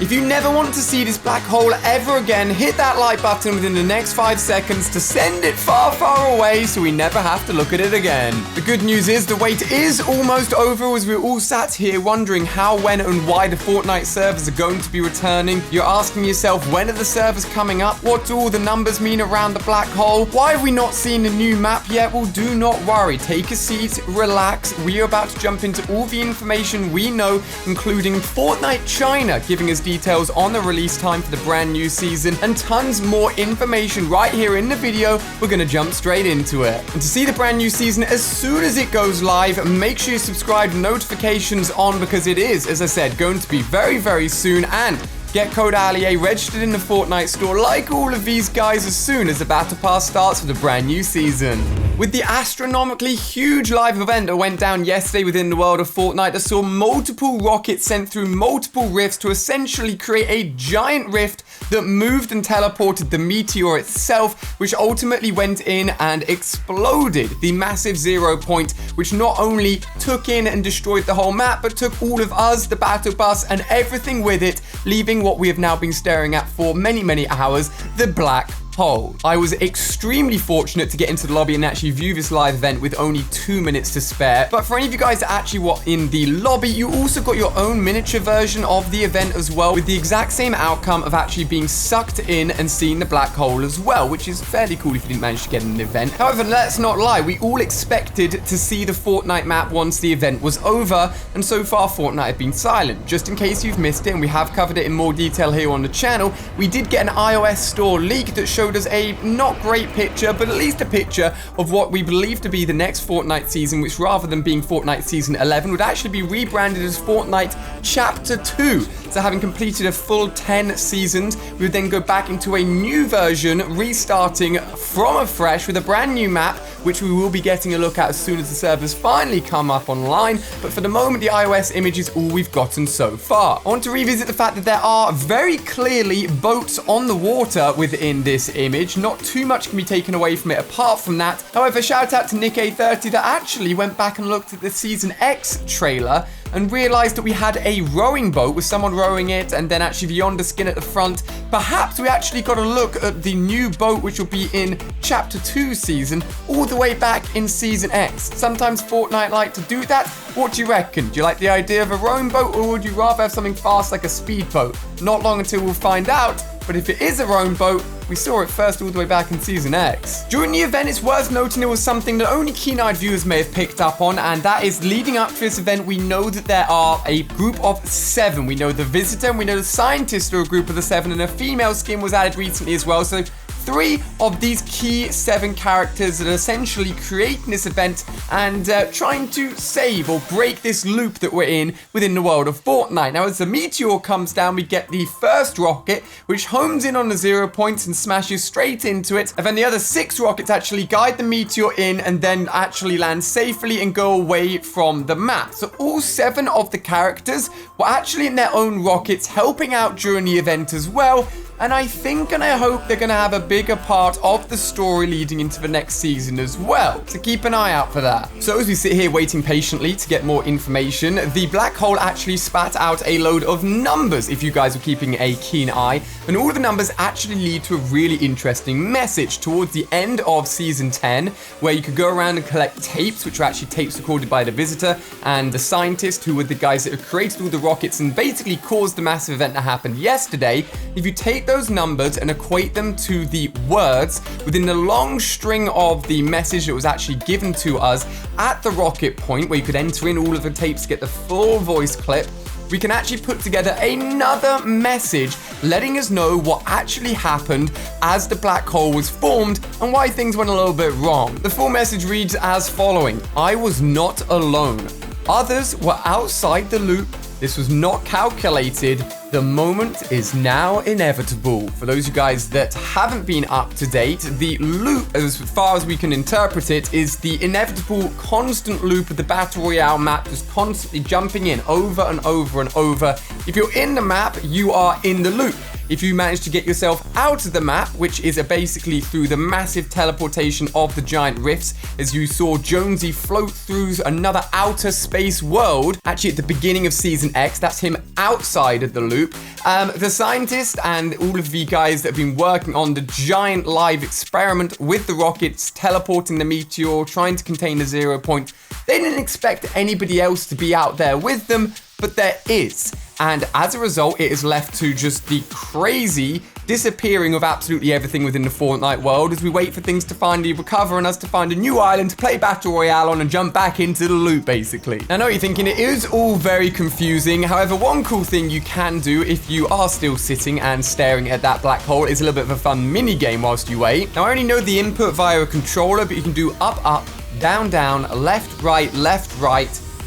If you never want to see this black hole ever again, hit that like button within the next 5 seconds to send it far, far away so we never have to look at it again. The good news is the wait is almost over as we're all sat here wondering how, when, and why the Fortnite servers are going to be returning. You're asking yourself, when are the servers coming up? What do all the numbers mean around the black hole? Why have we not seen a new map yet? Well, do not worry. Take a seat, relax. We are about to jump into all the information we know, including Fortnite China giving us details on the release time for the brand new season and tons more information right here in the video. We're gonna jump straight into it. And to see the brand new season as soon as it goes live, make sure you subscribe, notifications on, because it is, as I said, going to be very, very soon. And get code ALIA registered in the Fortnite store like all of these guys as soon as the Battle Pass starts for the brand new season. With the astronomically huge live event that went down yesterday within the world of Fortnite that saw multiple rockets sent through multiple rifts to essentially create a giant rift that moved and teleported the meteor itself, which ultimately went in and exploded the massive 0 point, which not only took in and destroyed the whole map, but took all of us, the battle bus, and everything with it, leaving what we have now been staring at for many, many hours, the black hole. I was extremely fortunate to get into the lobby and actually view this live event with only 2 minutes to spare. But for any of you guys that actually were in the lobby, you also got your own miniature version of the event as well, with the exact same outcome of actually being sucked in and seeing the black hole as well, which is fairly cool if you didn't manage to get in the event. However, let's not lie, we all expected to see the Fortnite map once the event was over, and so far Fortnite have been silent. Just in case you've missed it, and we have covered it in more detail here on the channel, we did get an iOS store leak that showed us a not great picture, but at least a picture of what we believe to be the next Fortnite season, which rather than being Fortnite Season 11 would actually be rebranded as Fortnite Chapter 2. So having completed a full 10 seasons, we would then go back into a new version, restarting from afresh with a brand new map, which we will be getting a look at as soon as the servers finally come up online. But for the moment, the iOS image is all we've gotten so far. I want to revisit the fact that there are very clearly boats on the water within this image. Not too much can be taken away from it apart from that. However, shout out to Nick A30 that actually went back and looked at the Season X trailer and realized that we had a rowing boat with someone rowing it, and then actually the Yonder skin at the front. Perhaps we actually got a look at the new boat, which will be in Chapter 2 season, all the way back in Season X. Sometimes Fortnite like to do that. What do you reckon? Do you like the idea of a rowing boat, or would you rather have something fast like a speedboat? Not long until we'll find out. But if it is a rowing boat, we saw it first all the way back in Season X. During the event, it's worth noting it was something that only keen-eyed viewers may have picked up on, and that is leading up to this event, we know that there are a group of 7. We know the Visitor, and we know the Scientist are a group of the 7, and a female skin was added recently as well. So 3 of these key 7 characters that are essentially creating this event and trying to save or break this loop that we're in within the world of Fortnite. Now, as the meteor comes down, we get the first rocket, which homes in on the 0 points and smashes straight into it. And then the other 6 rockets actually guide the meteor in and then actually land safely and go away from the map. So all 7 of the characters were actually in their own rockets, helping out during the event as well. And I think and I hope they're going to have a bigger part of the story leading into the next season as well. So keep an eye out for that. So as we sit here waiting patiently to get more information, the black hole actually spat out a load of numbers, if you guys were keeping a keen eye. And all of the numbers actually lead to a really interesting message towards the end of Season 10, where you could go around and collect tapes, which are actually tapes recorded by the Visitor and the Scientist, who were the guys that have created all the rockets and basically caused the massive event that happened yesterday. If you take those numbers and equate them to the words within the long string of the message that was actually given to us at the rocket point, where you could enter in all of the tapes to get the full voice clip, we can actually put together another message letting us know what actually happened as the black hole was formed and why things went a little bit wrong. The full message reads as following: I was not alone. Others were outside the loop. This was not calculated. The moment is now inevitable. For those of you guys that haven't been up to date, the loop, as far as we can interpret it, is the inevitable constant loop of the Battle Royale map, just constantly jumping in over and over and over. If you're in the map, you are in the loop. If you manage to get yourself out of the map, which is basically through the massive teleportation of the giant rifts, as you saw Jonesy float through another outer space world, actually at the beginning of Season X, that's him outside of the loop. The scientist and all of the guys that have been working on the giant live experiment with the rockets, teleporting the meteor, trying to contain the 0 point, they didn't expect anybody else to be out there with them, but there is. And as a result, it is left to just the crazy disappearing of absolutely everything within the Fortnite world as we wait for things to finally recover and us to find a new island to play Battle Royale on and jump back into the loop, basically. I know what you're thinking, it is all very confusing. However, one cool thing you can do if you are still sitting and staring at that black hole is a little bit of a fun mini game whilst you wait. Now, I only know the input via a controller, but you can do up, up, down, down, left, right,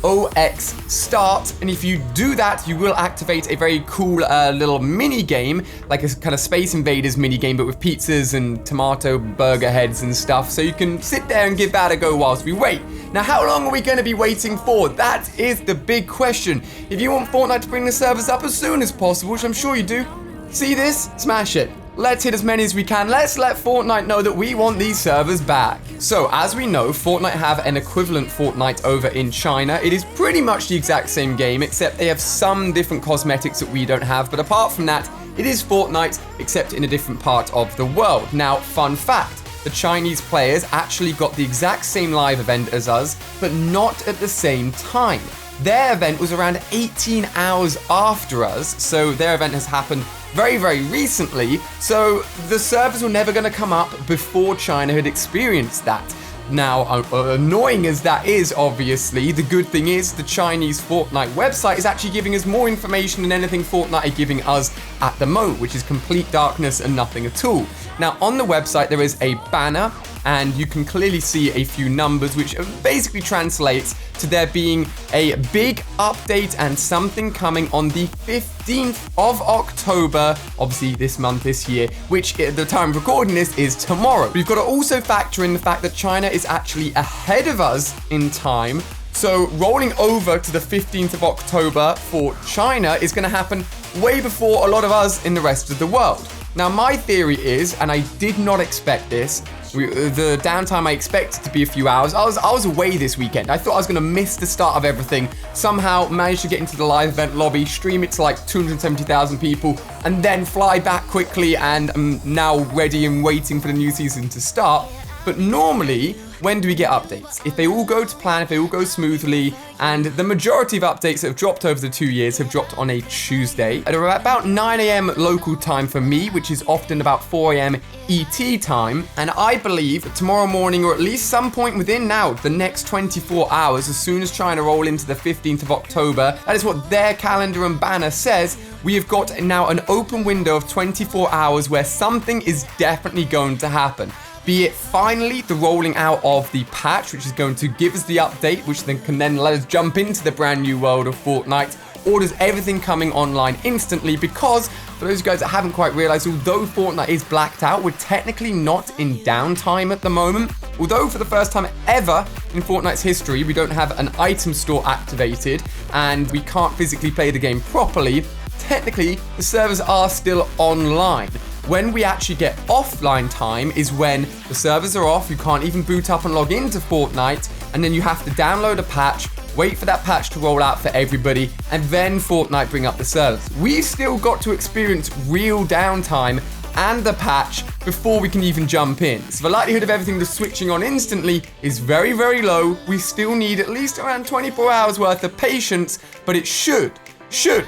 OX start, and if you do that, you will activate a very cool little mini game, like a kind of Space Invaders mini game, but with pizzas and tomato burger heads and stuff. So you can sit there and give that a go whilst we wait. Now, how long are we going to be waiting for? That is the big question. If you want Fortnite to bring the servers up as soon as possible, which I'm sure you do, see this? Smash it. Let's hit as many as we can. Let's let Fortnite know that we want these servers back. So, as we know, Fortnite have an equivalent Fortnite over in China. It is pretty much the exact same game, except they have some different cosmetics that we don't have. But apart from that, it is Fortnite, except in a different part of the world. Now, fun fact, the Chinese players actually got the exact same live event as us, but not at the same time. Their event was around 18 hours after us, so their event has happened very, very recently, so the servers were never going to come up before China had experienced that. Now, annoying as that is, obviously, the good thing is the Chinese Fortnite website is actually giving us more information than anything Fortnite are giving us at the moment, which is complete darkness and nothing at all. Now, on the website, there is a banner, and you can clearly see a few numbers, which basically translates to there being a big update and something coming on the 15th of October, obviously this month, this year, which at the time of recording this is tomorrow. We've got to also factor in the fact that China is actually ahead of us in time. So rolling over to the 15th of October for China is going to happen way before a lot of us in the rest of the world. Now, my theory is, and I did not expect this, the downtime I expected to be a few hours. I was away this weekend. I thought I was going to miss the start of everything. Somehow managed to get into the live event lobby, stream it to like 270,000 people, and then fly back quickly, and I'm now ready and waiting for the new season to start. But normally, when do we get updates? If they all go to plan, if they all go smoothly, and the majority of updates that have dropped over the 2 years have dropped on a Tuesday at about 9 a.m. local time for me, which is often about 4 a.m. ET time. And I believe tomorrow morning, or at least some point within now, the next 24 hours, as soon as China roll into the 15th of October, that is what their calendar and banner says, we have got now an open window of 24 hours where something is definitely going to happen. Be it finally the rolling out of the patch, which is going to give us the update, which then can then let us jump into the brand new world of Fortnite, or does everything coming online instantly? Because for those guys that haven't quite realized, although Fortnite is blacked out, we're technically not in downtime at the moment. Although for the first time ever in Fortnite's history, we don't have an item store activated and we can't physically play the game properly, technically the servers are still online. When we actually get offline time is when the servers are off, you can't even boot up and log into Fortnite, and then you have to download a patch, wait for that patch to roll out for everybody, and then Fortnite bring up the servers. We've still got to experience real downtime and the patch before we can even jump in. So the likelihood of everything just switching on instantly is very, very low. We still need at least around 24 hours worth of patience, but it should,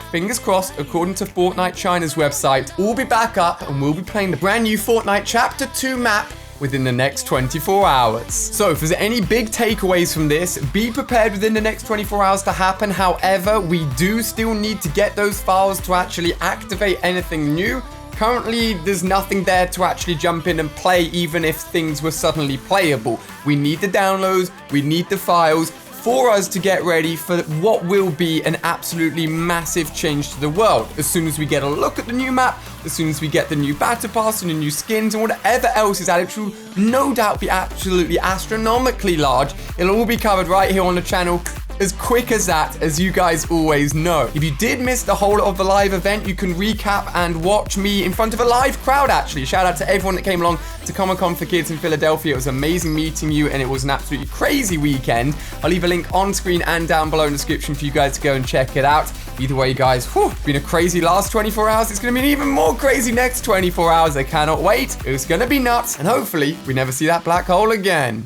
fingers crossed, according to Fortnite China's website, all be back up and we'll be playing the brand new Fortnite Chapter 2 map within the next 24 hours. So if there's any big takeaways from this, be prepared within the next 24 hours to happen. However, we do still need to get those files to actually activate anything new. Currently, there's nothing there to actually jump in and play, even if things were suddenly playable. We need the downloads, we need the files, for us to get ready for what will be an absolutely massive change to the world. As soon as we get a look at the new map, as soon as we get the new battle pass and the new skins and whatever else is added, which will no doubt be absolutely astronomically large, it'll all be covered right here on the channel. As quick as that, as you guys always know. If you did miss the whole of the live event, you can recap and watch me in front of a live crowd, actually. Shout out to everyone that came along to Comic-Con for Kids in Philadelphia. It was amazing meeting you, and it was an absolutely crazy weekend. I'll leave a link on screen and down below in the description for you guys to go and check it out. Either way, guys, been a crazy last 24 hours. It's going to be an even more crazy next 24 hours. I cannot wait. It's going to be nuts, and hopefully we never see that black hole again.